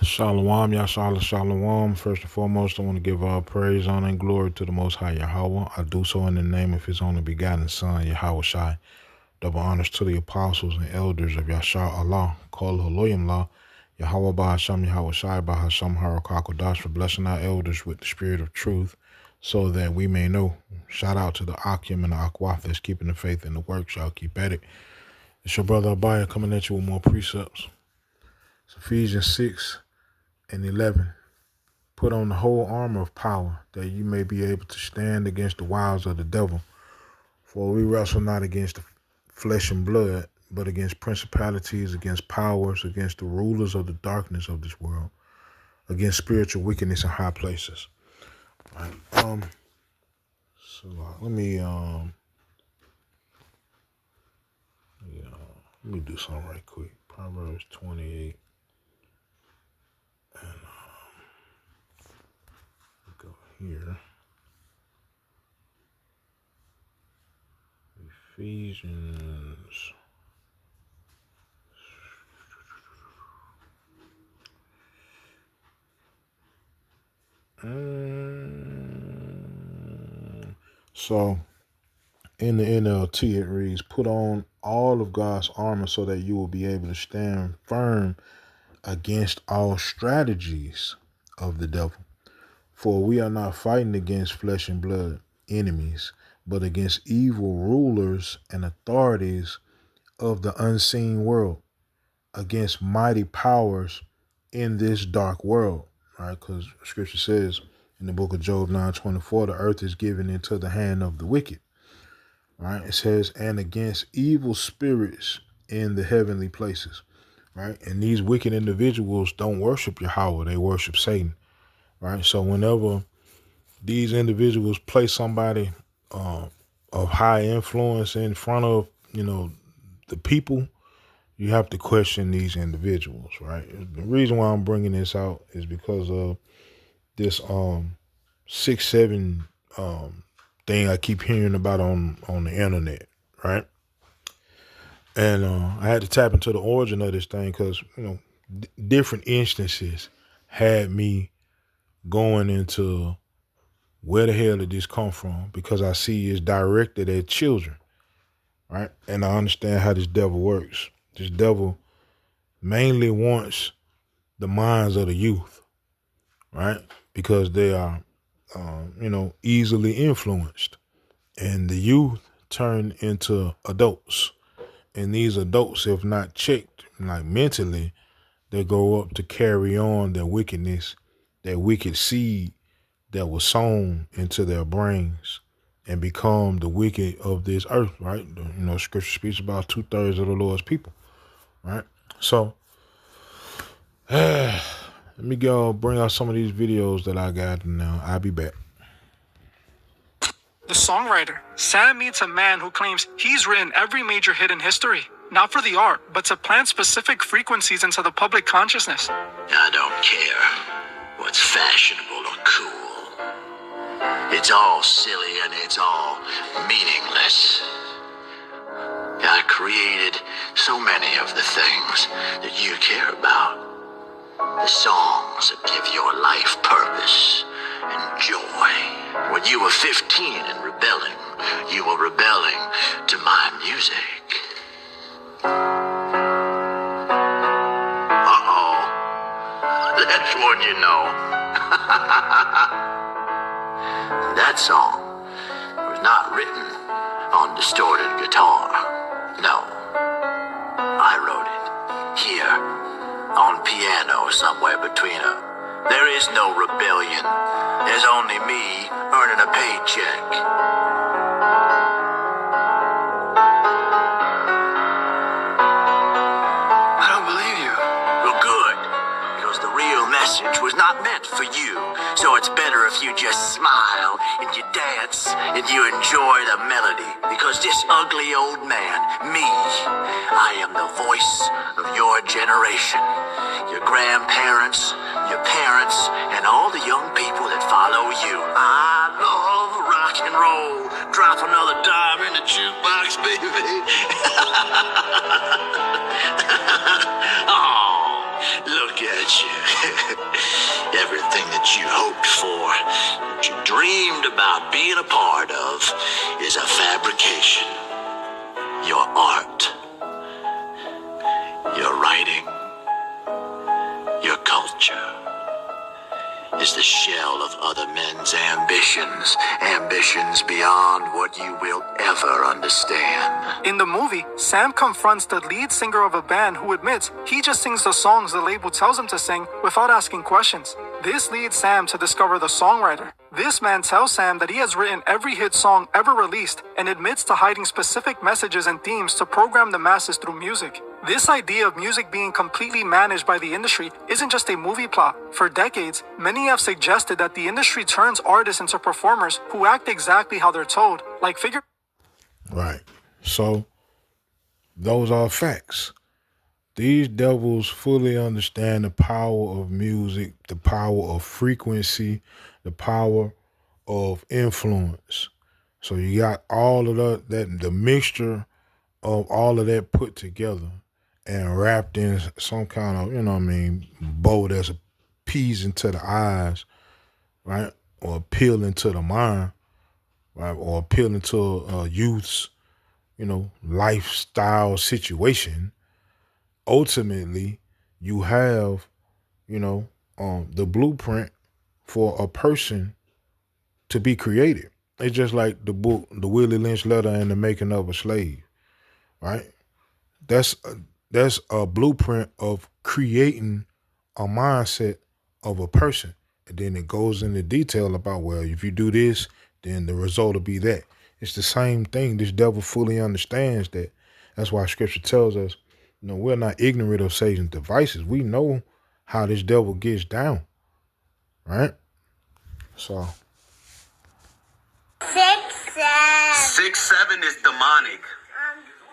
Shalom, Yashala Shalom. First and foremost, I want to give all praise, honor, and glory to the Most High Yahweh. I do so in the name of His only begotten Son, Yahweh Shai. Double honors to the apostles and elders of Yashar Allah, Kol Haloyim La, Yahweh Bahasham Yahweh Shai Bahasham Harakakodash, for blessing our elders with the spirit of truth so that we may know. Shout out to the Akim and the Akwaf that's keeping the faith in the works. Y'all keep at it. It's your brother Abaya coming at you with more precepts. It's Ephesians 6:11. Put on the whole armor of power, that you may be able to stand against the wiles of the devil. For we wrestle not against the flesh and blood, but against principalities, against powers, against the rulers of the darkness of this world, against spiritual wickedness in high places. Right. Let me do something right quick. Proverbs 28, and go here. Ephesians. So in the NLT it reads, put on all of God's armor so that you will be able to stand firm against all strategies of the devil. For we are not fighting against flesh and blood enemies, but against evil rulers and authorities of the unseen world, against mighty powers in this dark world. Right? Because scripture says in the book of Job 9:24, the earth is given into the hand of the wicked. Right? It says, and against evil spirits in the heavenly places. Right? And these wicked individuals don't worship Yahweh, they worship Satan. Right? So whenever these individuals place somebody of high influence in front of, the people, you have to question these individuals, right? The reason why I'm bringing this out is because of this 6-7 thing I keep hearing about on the internet, right? And I had to tap into the origin of this thing because, different instances had me going into where the hell did this come from, because I see it's directed at children, right? And I understand how this devil works. This devil mainly wants the minds of the youth, right? Because they are, easily influenced. And the youth turn into adults. And these adults, if not checked, like mentally, they grow up to carry on their wickedness, that wicked seed that was sown into their brains, and become the wicked of this earth, right? Scripture speaks about 2/3 of the Lord's people, right? So, let me go bring out some of these videos that I got now. I'll be back. The songwriter, Sam meets a man who claims he's written every major hit in history, not for the art, but to plant specific frequencies into the public consciousness. I don't care what's fashionable or cool. It's all silly and it's all meaningless. I created so many of the things that you care about. The songs that give your life purpose and joy. When you were 15 and rebelling, you were rebelling to my music. Uh-oh. That's one you know. That song was not written on distorted guitar. No. I wrote it here on piano somewhere between a... There is no rebellion. There's only me earning a paycheck. I don't believe you. Well, good. Because the real message was not meant for you. So it's better if you just smile and you dance and you enjoy the melody. Because this ugly old man, me, I am the voice of your generation. Your grandparents, your parents, and all the young people that follow you. I love rock and roll. Drop another dime in the jukebox, baby. Oh, look at you. that you hoped for, that you dreamed about being a part of, is a fabrication. Your art, your writing, your culture is the shell of other men's ambitions beyond what you will ever understand. In the movie, Sam confronts the lead singer of a band who admits he just sings the songs the label tells him to sing without asking questions. This leads Sam to discover the songwriter. This man tells Sam that he has written every hit song ever released and admits to hiding specific messages and themes to program the masses through music. This idea of music being completely managed by the industry isn't just a movie plot. For decades, many have suggested that the industry turns artists into performers who act exactly how they're told, like figure. Right. So, those are facts. These devils fully understand the power of music, the power of frequency, the power of influence. So you got all of the mixture of all of that put together and wrapped in some kind of, bow that's appeasing to the eyes, right? Or appealing to the mind, right? Or appealing to youth's, lifestyle situation. Ultimately, you have, the blueprint for a person to be created. It's just like the book, The Willie Lynch Letter and the Making of a Slave, right? That's a blueprint of creating a mindset of a person. And then it goes into detail about, well, if you do this, then the result will be that. It's the same thing. This devil fully understands that. That's why scripture tells us, we're not ignorant of Satan's devices. We know how this devil gets down, right? So. 6, 7. 6'7" is demonic.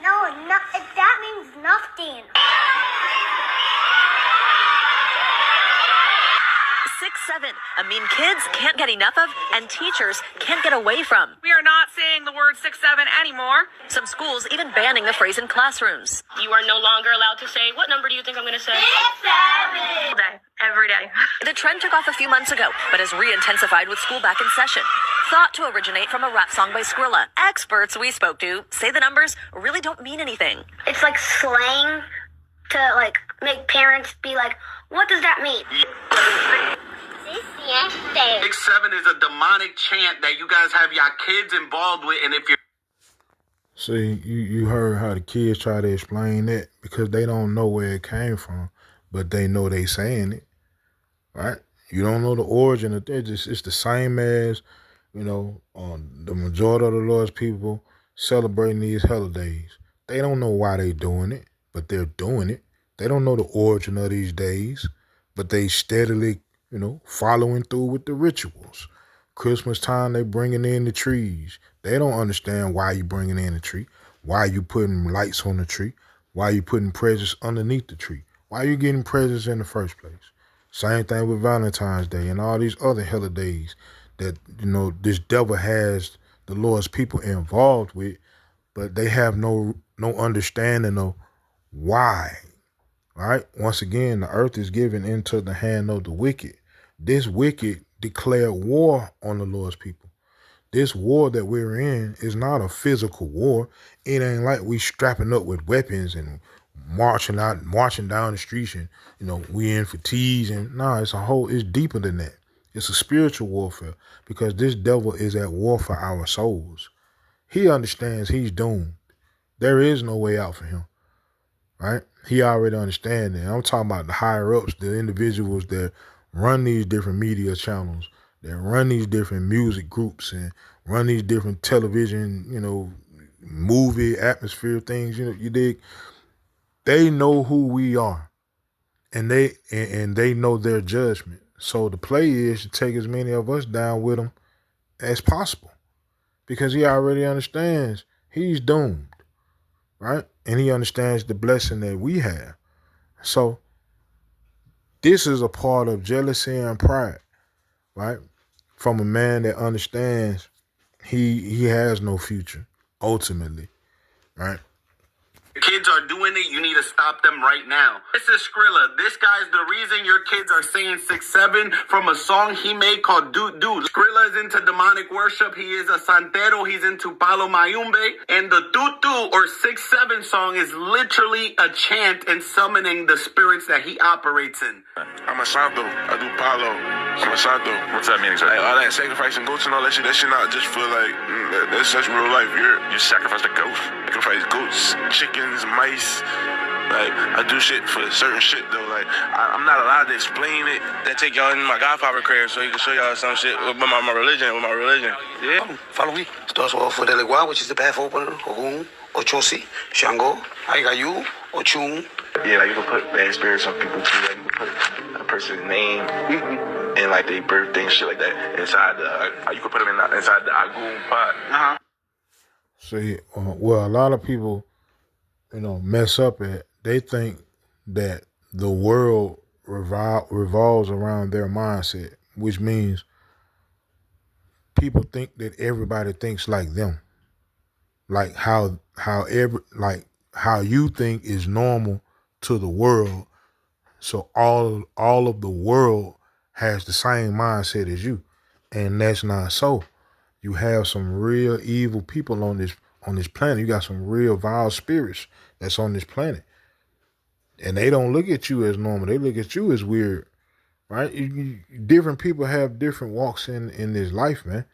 No, that means nothing. 6'7", I mean kids can't get enough of and teachers can't get away from. We are not saying the word 6'7" anymore. Some schools even banning the phrase in classrooms. You are no longer allowed to say, what number do you think I'm going to say? 6, 7. All day, every day. The trend took off a few months ago, but has re-intensified with school back in session. Thought to originate from a rap song by Skrilla. Experts we spoke to say the numbers really don't mean anything. It's like slang to make parents be like, what does that mean? 6'7" is a demonic chant that you guys have your kids involved with, and if you're See, you heard how the kids try to explain that because they don't know where it came from, but they know they saying it, right? You don't know the origin of it. It's the same as, the majority of the Lord's people celebrating these holidays. They don't know why they doing it, but they're doing it. They don't know the origin of these days, but they steadily, following through with the rituals. Christmas time, they bringing in the trees. They don't understand why you bringing in the tree, why you putting lights on the tree, why you putting presents underneath the tree, why you getting presents in the first place. Same thing with Valentine's Day and all these other holidays that, this devil has the Lord's people involved with, but they have no understanding of why, right? Once again, the earth is given into the hand of the wicked. This wicked declared war on the Lord's people. This war that we're in is not a physical war. It ain't like we strapping up with weapons and marching down the streets and, we in fatigues and it's deeper than that. It's a spiritual warfare because this devil is at war for our souls. He understands he's doomed. There is no way out for him, right? He already understands that. I'm talking about the higher ups, the individuals that run these different media channels, that run these different music groups and run these different television, movie atmosphere things, you dig? They know who we are and they know their judgment. So the play is to take as many of us down with them as possible because he already understands he's doomed, right? And he understands the blessing that we have. So this is a part of jealousy and pride, right? From a man that understands he has no future, ultimately, right? Kids are doing it, you need to stop them right now. This is Skrilla. This guy's the reason your kids are saying 6-7 from a song he made called Dude Dude. Skrilla is into demonic worship. He is a santero. He's into Palo Mayumbe. And the Tutu or 6-7 song is literally a chant and summoning the spirits that he operates in. I'm a santo. I do palo. I'm a santo. What's that mean exactly? Like, all that sacrificing goats and all that shit not just for like, that's such real life. You sacrifice the goat. Sacrifice goats, chickens, mice. Like, I do shit for certain shit though. Like, I'm not allowed to explain it. That take y'all in my godfather crib so he can show y'all some shit with my religion, Yeah. Follow me. Starts off with the Legua, which is the path opener, Ogum, Ochosi, Shango, Aigayu, Ochun. Yeah, like you can put bad spirits on people too. Like you can put a person's name and like their birthday and shit like that inside the. You can put them inside the Agum pot. See, well, a lot of people, mess up at. They think that the world revolves around their mindset, which means people think that everybody thinks like them, like how you think is normal to the world. So all of the world has the same mindset as you, and that's not so. You have some real evil people on this planet. You got some real vile spirits that's on this planet. And they don't look at you as normal. They look at you as weird, right? Different people have different walks in this life, man.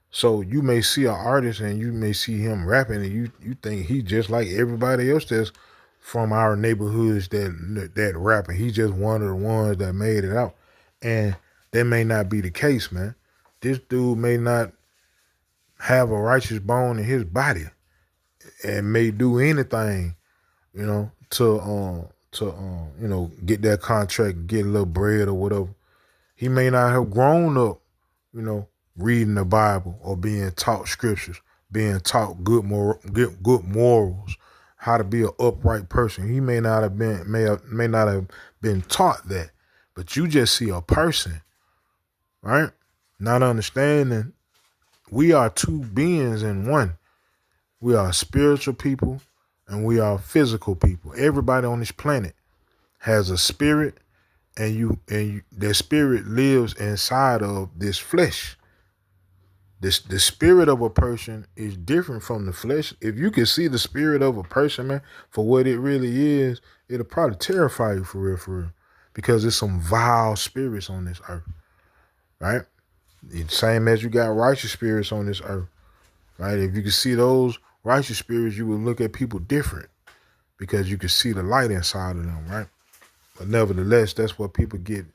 So you may see an artist and you may see him rapping and you think he just like everybody else that's from our neighborhoods that rapping. He just one of the ones that made it out. And that may not be the case, man. This dude may not have a righteous bone in his body and may do anything, to get that contract, get a little bread or whatever. He may not have grown up, reading the Bible or being taught scriptures, being taught good morals, how to be an upright person. He may not have been taught that, but you just see a person, right? Not understanding we are two beings in one. We are spiritual people and we are physical people. Everybody on this planet has a spirit, and their spirit lives inside of this flesh. The spirit of a person is different from the flesh. If you can see the spirit of a person, man, for what it really is, it'll probably terrify you for real. Because there's some vile spirits on this earth, right? It's same as you got righteous spirits on this earth, right? If you can see those righteous spirits, you will look at people different because you can see the light inside of them, right? But nevertheless, that's what people get,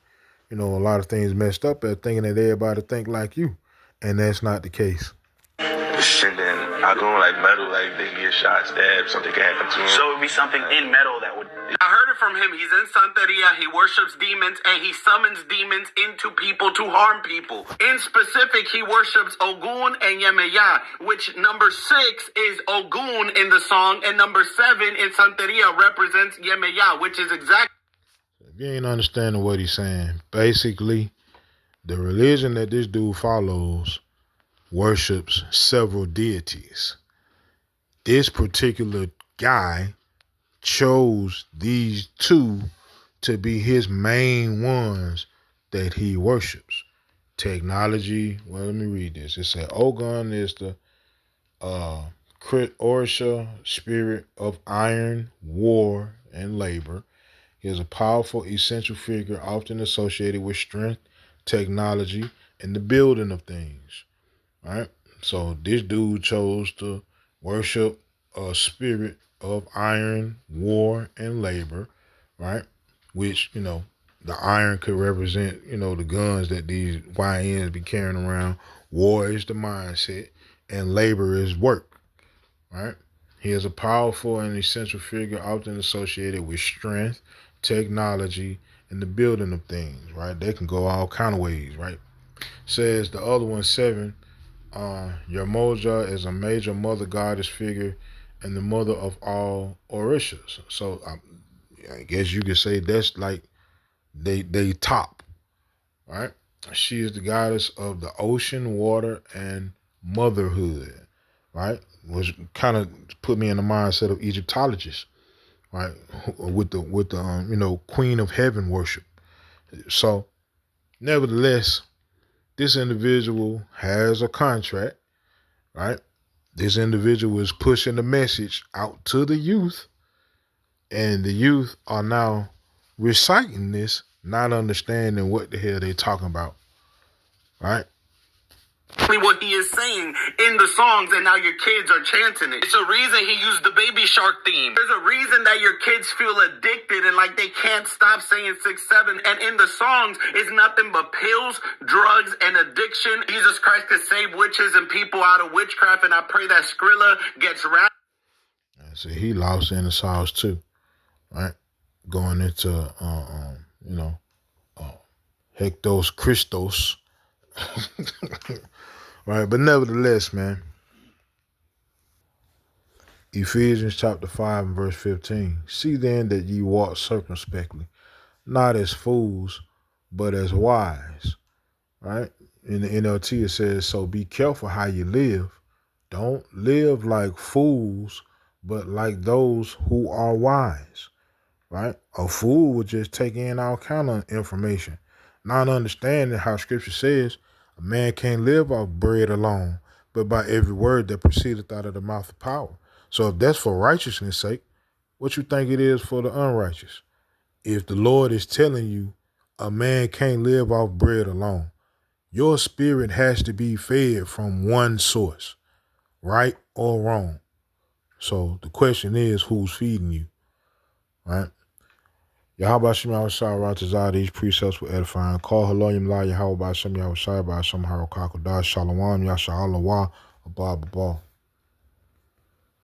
a lot of things messed up at, thinking that everybody think like you. And that's not the case. Shit, then I go like metal, like they get shot, stabbed, something can happen to him. So it would be something in metal that would... I heard it from him. He's in Santeria. He worships demons, and he summons demons into people to harm people. In specific, he worships Ogun and Yemeya, which number 6 is Ogun in the song, and number 7 in Santeria represents Yemeya, which is exactly... If you ain't understanding what he's saying, basically, the religion that this dude follows worships several deities. This particular guy chose these two to be his main ones that he worships. Technology, well, let me read this. It said Ogun is the Orisha, spirit of iron, war, and labor. He is a powerful, essential figure often associated with strength, technology, and the building of things, right? So this dude chose to worship a spirit of iron, war, and labor, right? Which, the iron could represent, the guns that these YNs be carrying around. War is the mindset, and labor is work, right? He is a powerful and essential figure often associated with strength, technology, and the building of things, right? They can go all kind of ways, right? Says the other one, 7, Yamoja is a major mother goddess figure and the mother of all Orishas. So I guess you could say that's like they top, right? She is the goddess of the ocean, water, and motherhood, right? was kind of put me in the mindset of Egyptologists, right? With the Queen of Heaven worship. So, nevertheless, this individual has a contract, right? This individual is pushing the message out to the youth, and the youth are now reciting this, not understanding what the hell they're talking about, right? What he is saying in the songs, and now your kids are chanting it. It's a reason he used the Baby Shark theme. There's a reason that your kids feel addicted and like they can't stop saying 6-7. And in the songs, it's nothing but pills, drugs, and addiction. Jesus Christ could save witches and people out of witchcraft, and I pray that Skrilla gets right. So he lost in the sauce too, right? Going into Hectos Christos. Right, but nevertheless, man, Ephesians chapter 5 and verse 15. See then that ye walk circumspectly, not as fools, but as wise. Right? In the NLT it says, so be careful how you live. Don't live like fools, but like those who are wise. Right? A fool would just take in all kind of information, not understanding how scripture says a man can't live off bread alone, but by every word that proceedeth out of the mouth of power. So if that's for righteousness' sake, what you think it is for the unrighteous? If the Lord is telling you a man can't live off bread alone, your spirit has to be fed from one source, right or wrong. So the question is, who's feeding you, right? Yahweh Shem Yahushua Ratazah, these precepts were edifying. Call Haloyim La Yahweh Shem Yahushua by Shem Harokakodah Shalom Yasha Allah Abba Abba.